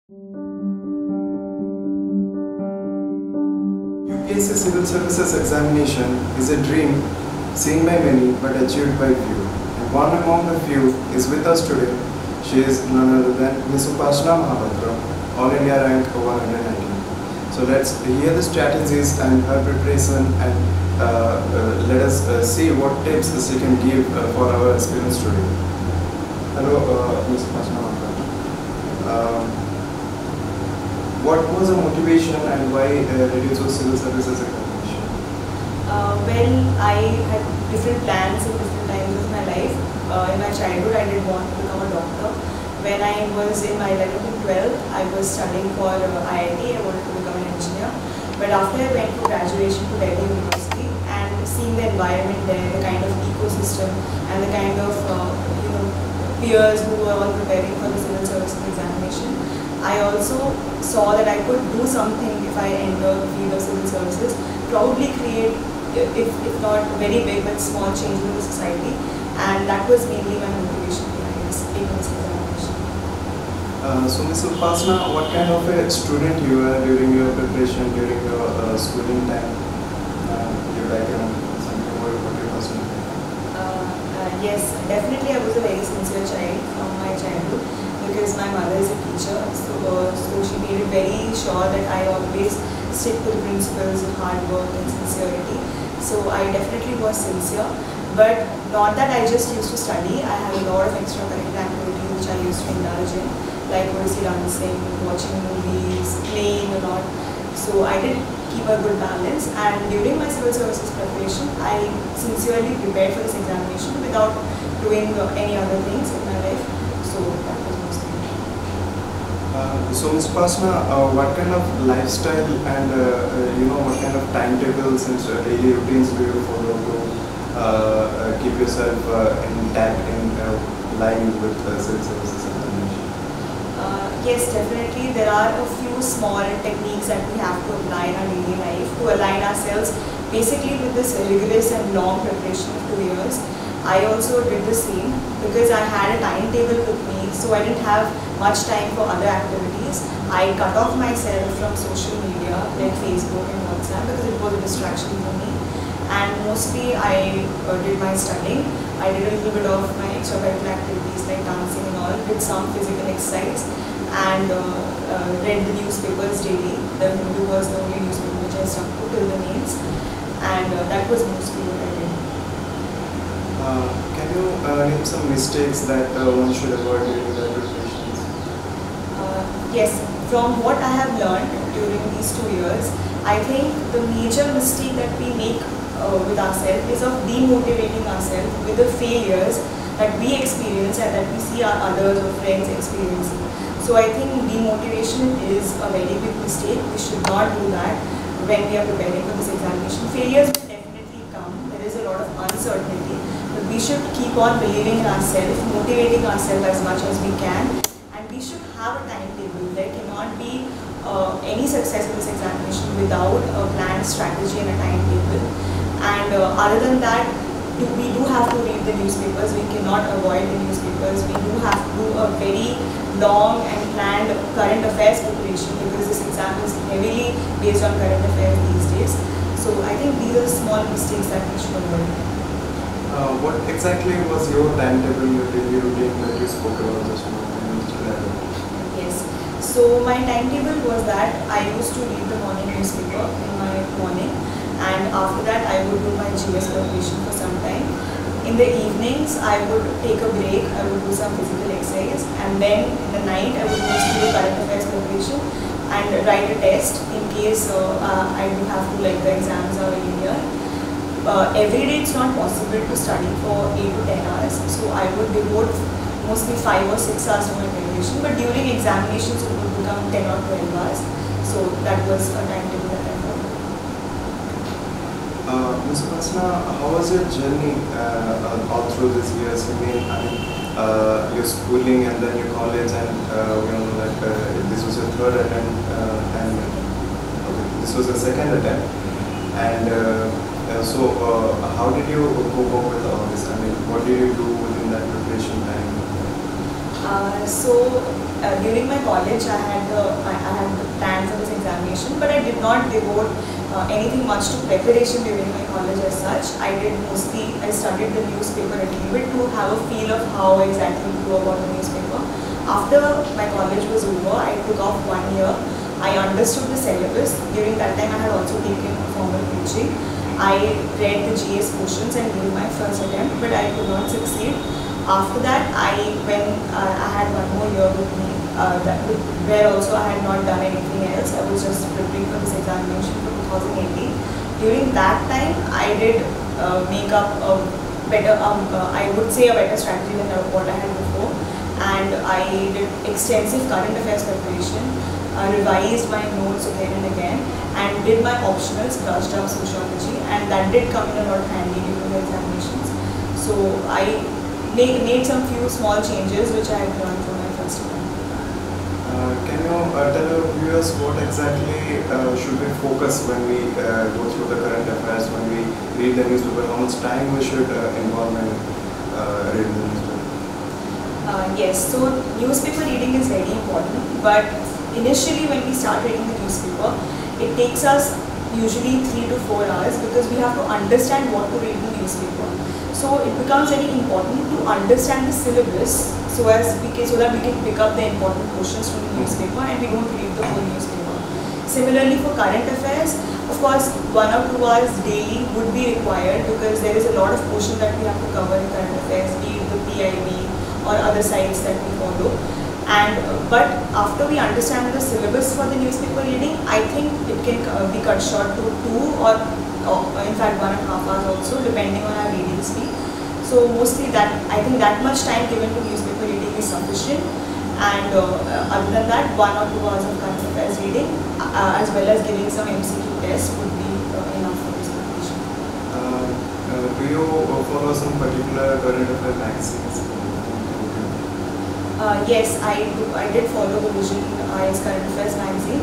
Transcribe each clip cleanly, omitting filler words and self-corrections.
UPSC Civil Services examination is a dream seen by many but achieved by few. And one among the few is with us today. She is none other than Ms. Upasana Mahapatra, All India rank 119. So let's hear the strategies and her preparation, and let us see what tips she can give for our aspirants today. Hello, Ms. Upasana Mahapatra. What was the motivation and why did you choose civil services examination? Well, I had different plans in different times of my life. In my childhood, I did want to become a doctor. When I was in my 11th and 12th, I was studying for IIT. I wanted to become an engineer. But after I went for graduation to Delhi University and seeing the environment there, the kind of ecosystem and the kind of peers who were all preparing for the civil services examination, I also saw that I could do something if I enter the field of civil services, probably create, if not very big but small change in the society, and that was mainly my motivation behind taking this examination. So Ms. Upasana, what kind of a student you were during your preparation, during your schooling time? You like something more about your personal life? Yes, definitely I was a very sincere child from my childhood, because my mother is a teacher, so she made it very sure that I always stick to the principles of hard work and sincerity. So I definitely was sincere, but not that I just used to study. I had a lot of extracurricular activities which I used to indulge in, like Odissi dancing, watching movies, playing a lot. So I did keep a good balance, and during my civil services preparation, I sincerely prepared for this examination without doing any other things in my life. So that was mostly it. So Ms. Upasana, what kind of lifestyle and what kind of timetables and daily routines do you follow to keep yourself intact in line with civil services examination? Yes, definitely. There are a few small techniques that we have to apply in our daily life to align ourselves basically with this rigorous and long preparation of 2 years. I also did the same because I had a timetable with me, so I didn't have much time for other activities. I cut off myself from social media like Facebook and WhatsApp because it was a distraction for me. And mostly I did my studying. I did a little bit of my extracurricular activities like dancing and all, did some physical exercise, and read the newspapers daily. The Hindu was the only newspaper which I stuck to till the mains, and that was mostly what I did. Can you name some mistakes that one should avoid during their preparations? Yes, from what I have learned during these 2 years, I think the major mistake that we make with ourselves is of demotivating ourselves with the failures that we experience and that we see our others or friends experiencing. So I think demotivation is a very big mistake. We should not do that when we are preparing for this examination. Failures will definitely come. There is a lot of uncertainty. But we should keep on believing in ourselves, motivating ourselves as much as we can. And we should have a timetable. There cannot be any success in this examination without a planned strategy and a timetable. And other than that, we do have to read the newspapers. We cannot avoid the newspapers. We do have to do a very long and planned current affairs preparation, because this exam is heavily based on current affairs these days. So I think these are small mistakes that we should avoid. What exactly was your timetable, your daily routine that you spoke about just now? Yes. So my timetable was that I used to read the morning newspaper in my morning, and after that I would do my GS preparation for some time. In the evenings I would take a break, I would do some physical exercise, and then in the night I would mostly do current affairs preparation and write a test in case I do have to, like the exams are very near. Every day it's not possible to study for 8 to 10 hours, so I would devote mostly 5 or 6 hours to my preparation, but during examinations it would become 10 or 12 hours. So that was a timetable that I followed. Ms. Upasana, how was your journey all through these years? Your schooling and then your college, and this was your third attempt, and this was the second attempt. And so, how did you cope up with all this? What did you do within that preparation time? So during my college, I had the plans of this examination, but I did not devote anything much to preparation during my college as such. I studied the newspaper a little bit to have a feel of how exactly to go about the newspaper. After my college was over, I took off 1 year. I understood the syllabus. During that time, I had also taken a formal teaching. I read the GS questions and gave my first attempt, but I could not succeed. After that, when I had 1 more year with me, where also I had not done anything else. I was just preparing for this examination for 2018. During that time, I did make up a better, I would say a better strategy than what I had before. And I did extensive current affairs preparation, revised my notes again and again, and did my optionals, brushed up sociology, and that did come in a lot handy during the examinations. So I made some few small changes which I had learned from my first attempt. Can you tell our viewers what exactly should we focus when we go through the current affairs, when we read the newspaper? How much time we should involve in reading the newspaper? Yes, so newspaper reading is very important, but initially when we start reading the newspaper, it takes us usually 3 to 4 hours because we have to understand what to read in the newspaper. So it becomes very important to understand the syllabus so that we can pick up the important questions from the newspaper and we don't read the whole newspaper. Similarly for current affairs, of course 1 or 2 hours daily would be required because there is a lot of questions that we have to cover in current affairs, be it the PIB or other sites that we follow. But after we understand the syllabus for the newspaper reading, I think it can be cut short to 2 or in fact 1.5 hours also, depending on our reading speed. So mostly I think that much time given to newspaper reading is sufficient. And other than that, 1 or 2 hours of current affairs reading, as well as giving some MCQ tests would be enough for this preparation. Do you follow some particular current affairs magazines? Yes, I did follow the Vision IAS Current Affairs magazine.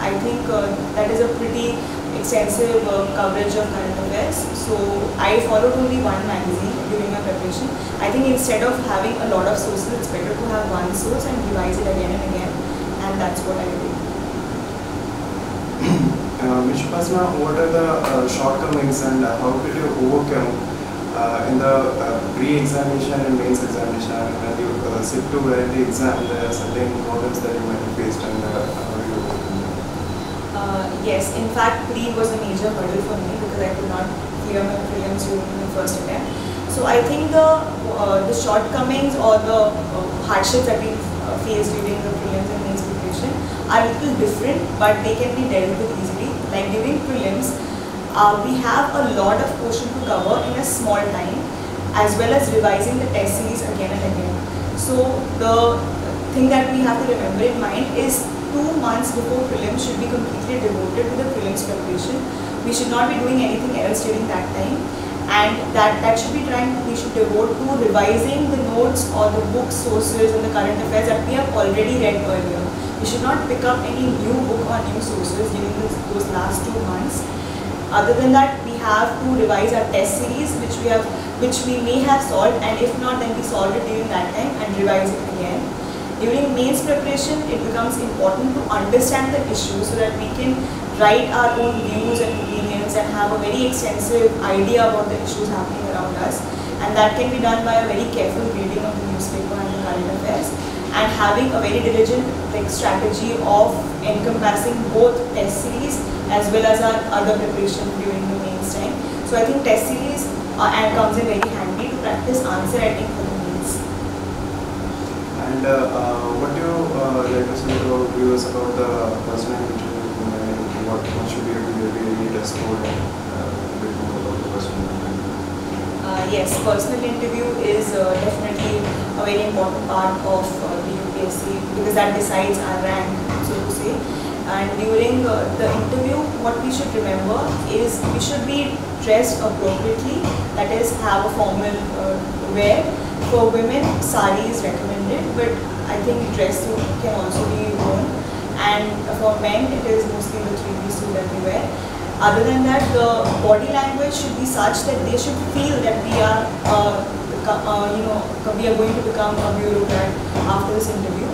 I think that is a pretty extensive coverage of current affairs. So I followed only one magazine during my preparation. I think instead of having a lot of sources, it's better to have one source and revise it again and again. And that's what I did. Ms. Upasana, what are the shortcomings and how did you overcome in the pre-examination and mains examination, when you sit to write the exam, there are certain problems that you might have faced, and how do you overcome them? Yes, in fact, pre was a major hurdle for me because I could not clear my prelims during the first attempt. So I think the shortcomings or the hardships that we face during the prelims and mains preparation are a little different, but they can be dealt with easily. Like during prelims, we have a lot of questions to cover in a small time, as well as revising the test series again and again. So the thing that we have to remember in mind is 2 months before prelims should be completely devoted to the prelims preparation. We should not be doing anything else during that time, and that should be we should devote to revising the notes or the book sources and the current affairs that we have already read earlier. We should not pick up any new book or new sources during those last 2 months. Other than that, we have to revise our test series, which we may have solved, and if not, then we solve it during that time and revise it again. During mains preparation, it becomes important to understand the issue so that we can write our own views and opinions and have a very extensive idea about the issues happening around us. And that can be done by a very careful reading of the newspaper and the current affairs, and having a very diligent strategy of encompassing both test series as well as our other preparation during the mains time. So I think test series comes in very handy to practice answer writing for the mains. And what do you like to say to our viewers about the personal interview? What should we really test for, a bit more about the personal interview? Yes, personal interview is definitely a very important part of the UPSC because that decides our rank, so to say. And during the interview, what we should remember is we should be dressed appropriately, that is, have a formal wear. For women, sari is recommended, but I think dress suit can also be worn. And for men, it is mostly the 3-piece suit that we wear. Other than that, the body language should be such that they should feel that we are, we are going to become a bureaucrat after this interview.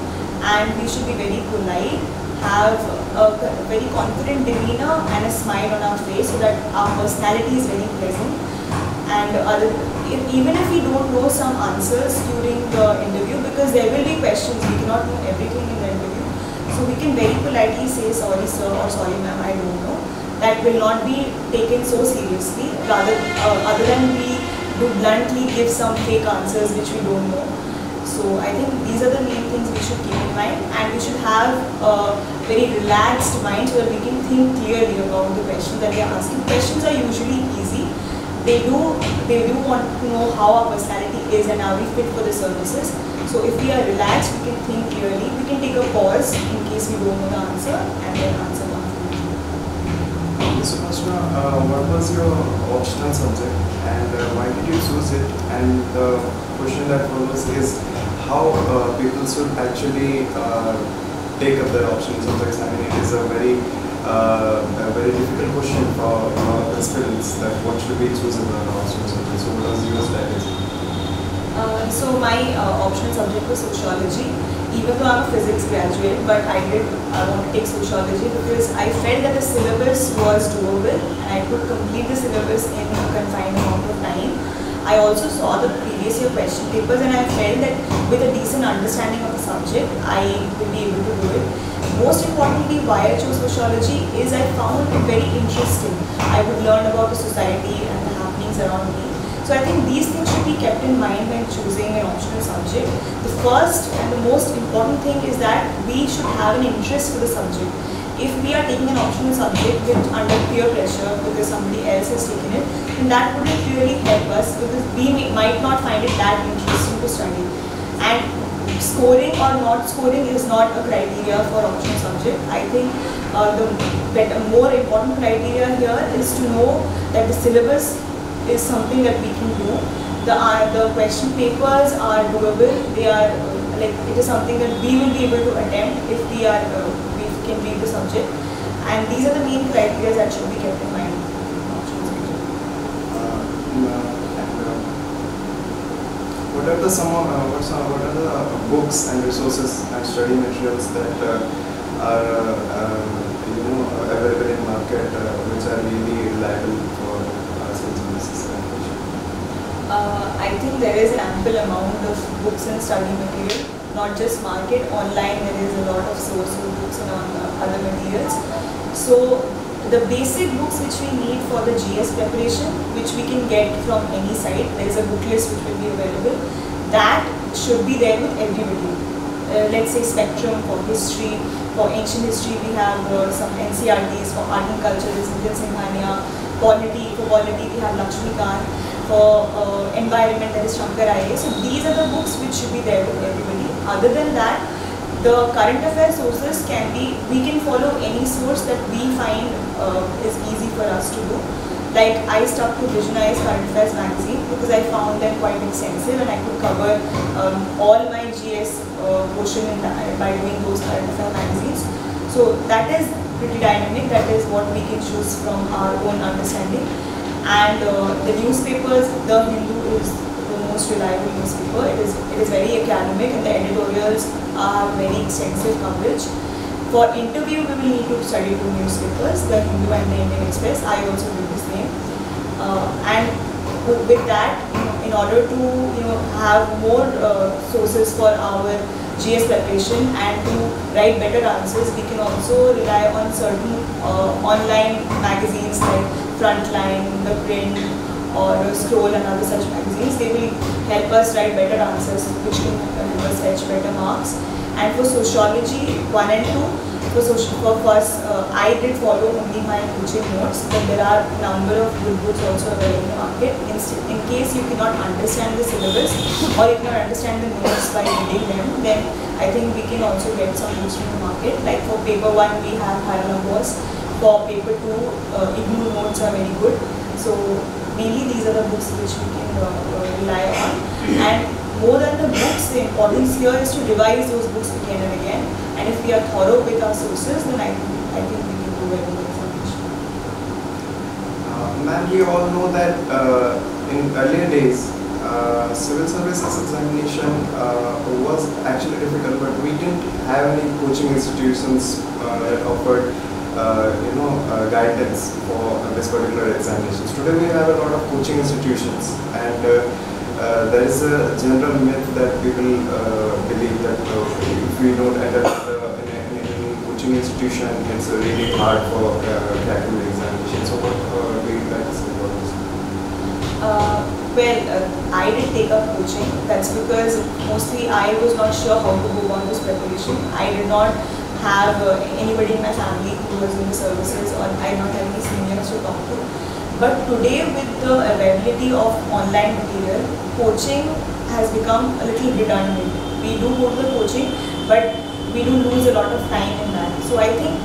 and we should be very polite, have a very confident demeanor and a smile on our face so that our personality is very pleasant. And even if we don't know some answers during the interview, because there will be questions, we cannot know everything in the interview, so we can very politely say sorry sir or sorry ma'am, I don't know. That will not be taken so seriously, rather other than we do bluntly give some fake answers which we don't know. So I think these are the main things we should keep in mind, and we should have a very relaxed mind so that we can think clearly about the questions that we are asking. Questions are usually easy. They do want to know how our personality is and how we fit for the services. So if we are relaxed, we can think clearly. We can take a pause in case we don't know the answer and then answer confidently. Mr. Pashna, what was your optional subject and why did you choose it? And the question that follows is how people should actually take up their optional subjects. I mean, it is a very difficult question for aspirants that what should be chosen on optional subjects. So what was your strategy? So my optional subject was sociology. Even though I'm a physics graduate, but I want to take sociology because I felt that the syllabus was doable and I could complete the syllabus in a confined amount of time. I also saw the previous year question papers and I felt that with a decent understanding of the subject, I will be able to do it. Most importantly, why I chose sociology is I found it very interesting. I would learn about the society and the happenings around me. So I think these things should be kept in mind when choosing an optional subject. The first and the most important thing is that we should have an interest for the subject. If we are taking an optional subject under peer pressure because somebody else has taken it, then that wouldn't really help us because we might not find it that interesting to study. And scoring or not scoring is not a criteria for optional subject. I think the more important criteria here is to know that the syllabus is something that we can do. The question papers are doable. They are it is something that we will be able to attempt if we can read the subject. And these are the main criteria that should be kept in mind. What are the books and resources and study materials that are available in market which are really reliable for sales analysis? I think there is an ample amount of books and study material, not just market, online there is a lot of source of books and other materials. So the basic books which we need for the GS preparation, which we can get from any site, there is a book list which will be available, that should be there with everybody. Let's say Spectrum for history, for ancient history we have some NCRTs, for art and culture is Nitin Singhania, for polity we have Lakshmikant, for environment there is Shankar Iyer. So these are the books which should be there with everybody. Other than that, the current affairs sources we can follow any source that we find is easy for us to do. Like I stuck to Visionaries Current Affairs magazine because I found them quite extensive and I could cover all my GS portion by doing those current affairs magazines. So that is pretty dynamic, that is what we can choose from our own understanding. And the newspapers, The Hindu is the most reliable newspaper. It is very academic and the editorials are very extensive coverage. For interview, we will need to study two newspapers, The Hindu and the Indian Express. I also do the same. And with that, in order to have more sources for our GS preparation and to write better answers, we can also rely on certain online magazines like Frontline, The Print, or Scroll and other such magazines. They will help us write better answers, which can help us fetch better marks. And for sociology 1 and 2, for first, I did follow only my coaching notes, but there are a number of good books also available in the market. In case you cannot understand the syllabus or you cannot understand the notes by reading them, then I think we can also get some books from the market. Like for paper 1, we have Harala Boss. For paper 2, IGNOU notes are very good. So mainly these are the books which we can rely on. And more than the books, the importance here is to revise those books again and again. And if we are thorough with our sources, then I think we can do well in the examination. Ma'am, we all know that in earlier days, Civil services examination was actually difficult, but we didn't have any coaching institutions that offered guidance for this particular examinations. Today we have a lot of coaching institutions, and there is a general myth that people believe that if we don't enter in any coaching institution, it's really hard for cracking the examination. So what do you like to say about this? I did take up coaching. That's because mostly I was not sure how to go on this preparation. I did not have anybody in my family who was in the services, or I did not have any seniors to talk to. But today, with the availability of online material, coaching has become a little redundant. We do go to the coaching, but we do lose a lot of time in that. So I think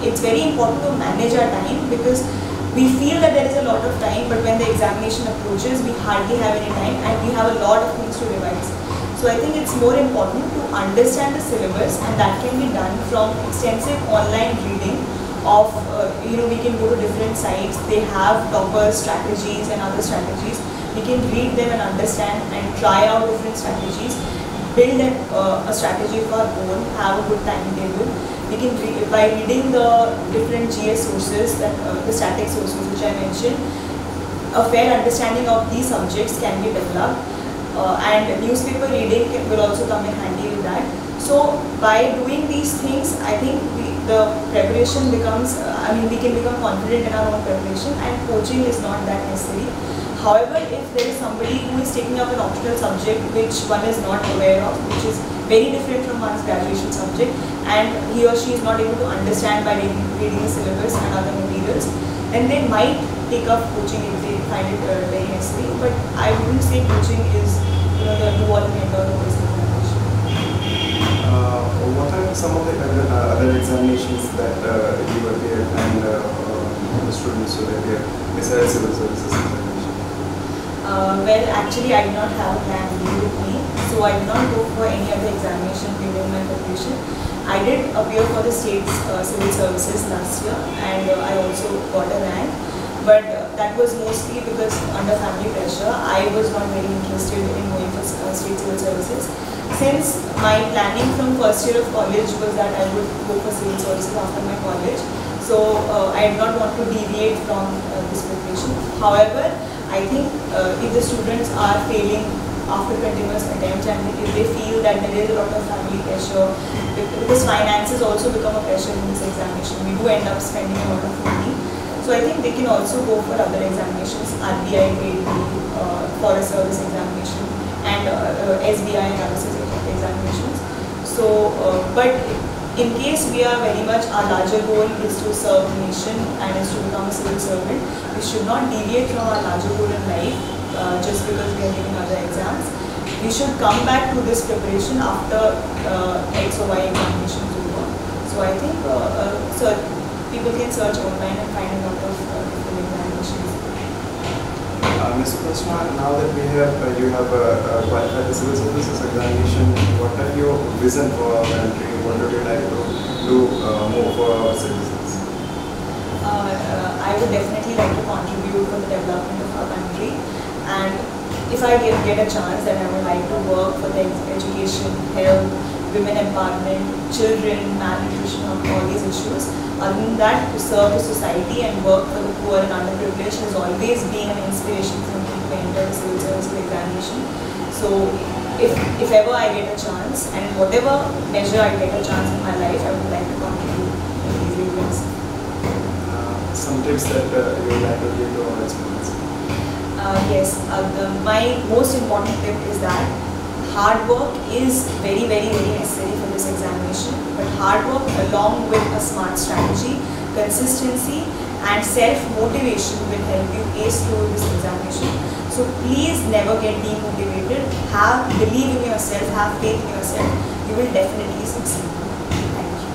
it's very important to manage our time, because we feel that there is a lot of time, but when the examination approaches, we hardly have any time and we have a lot of things to revise. So I think it's more important to understand the syllabus, and that can be done from extensive online reading of, we can go to different sites. They have toppers strategies and other strategies. We can read them and understand and try out different strategies, build a strategy of our own, have a good timetable. We can by reading the different GS sources, that the static sources which I mentioned, a fair understanding of these subjects can be developed, and newspaper reading will also come in handy with that. So by doing these things, I think the preparation becomes, we can become confident in our own preparation, and coaching is not that necessary. However, if there is somebody who is taking up an optional subject which one is not aware of, which is very different from one's graduation subject, and he or she is not able to understand by reading the syllabus and other materials, then they might take up coaching if they find it very necessary. But I wouldn't say coaching is the do-all and end-all of this examination. What are some of the other examinations that you appeared and the students will appear besides civil services examination? Actually, I did not have a plan B with me, so I did not go for any other examination during my preparation. I did appear for the state's civil services last year, and I also got a rank. But that was mostly because under family pressure, I was not very interested in going for state civil services. Since my planning from first year of college was that I would go for civil services after my college, so I did not want to deviate from this preparation. However, I think if the students are failing after continuous attempts, and if they feel that there is a lot of family pressure, because finances also become a pressure in this examination, we do end up spending a lot of money. So I think they can also go for other examinations, RBI, Grade B, Forest Service examination, and SBI and other examinations. So, but in case we are very much, our larger goal is to serve the nation and is to become a civil servant, we should not deviate from our larger goal in life just because we are giving other exams. We should come back to this preparation after X or Y examination is over. So I think people can search online and find a lot of different examinations. Mr. Krishna, now that you have qualified the civil services examination, what are your vision for our country? What would you like to do more for our citizens? I would definitely like to contribute for the development of our country, and if I get a chance, then I would like to work for the education, health, women empowerment, children, malnutrition, all these issues. Other than that, to serve the society and work for the poor and underprivileged has always been an inspiration for me to enter the civil services examination. So if ever I get a chance, and whatever measure I get a chance in my life, I would like to contribute in these areas. Some tips that you would like to give to our students? Yes, my most important tip is that hard work is very, very, very necessary for this examination. But hard work along with a smart strategy, consistency and self-motivation will help you ace through this examination. So please never get demotivated. Believe in yourself, have faith in yourself. You will definitely succeed. Thank you.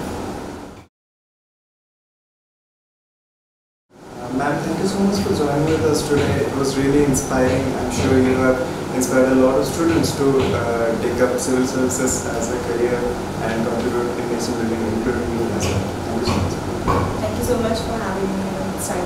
Ma'am, thank you so much for joining with us today. It was really inspiring. I'm sure you have inspired a lot of students to take up civil services as a career and contribute in nation building, including me as well. Thank you so much. Thank you so much for having me on the side.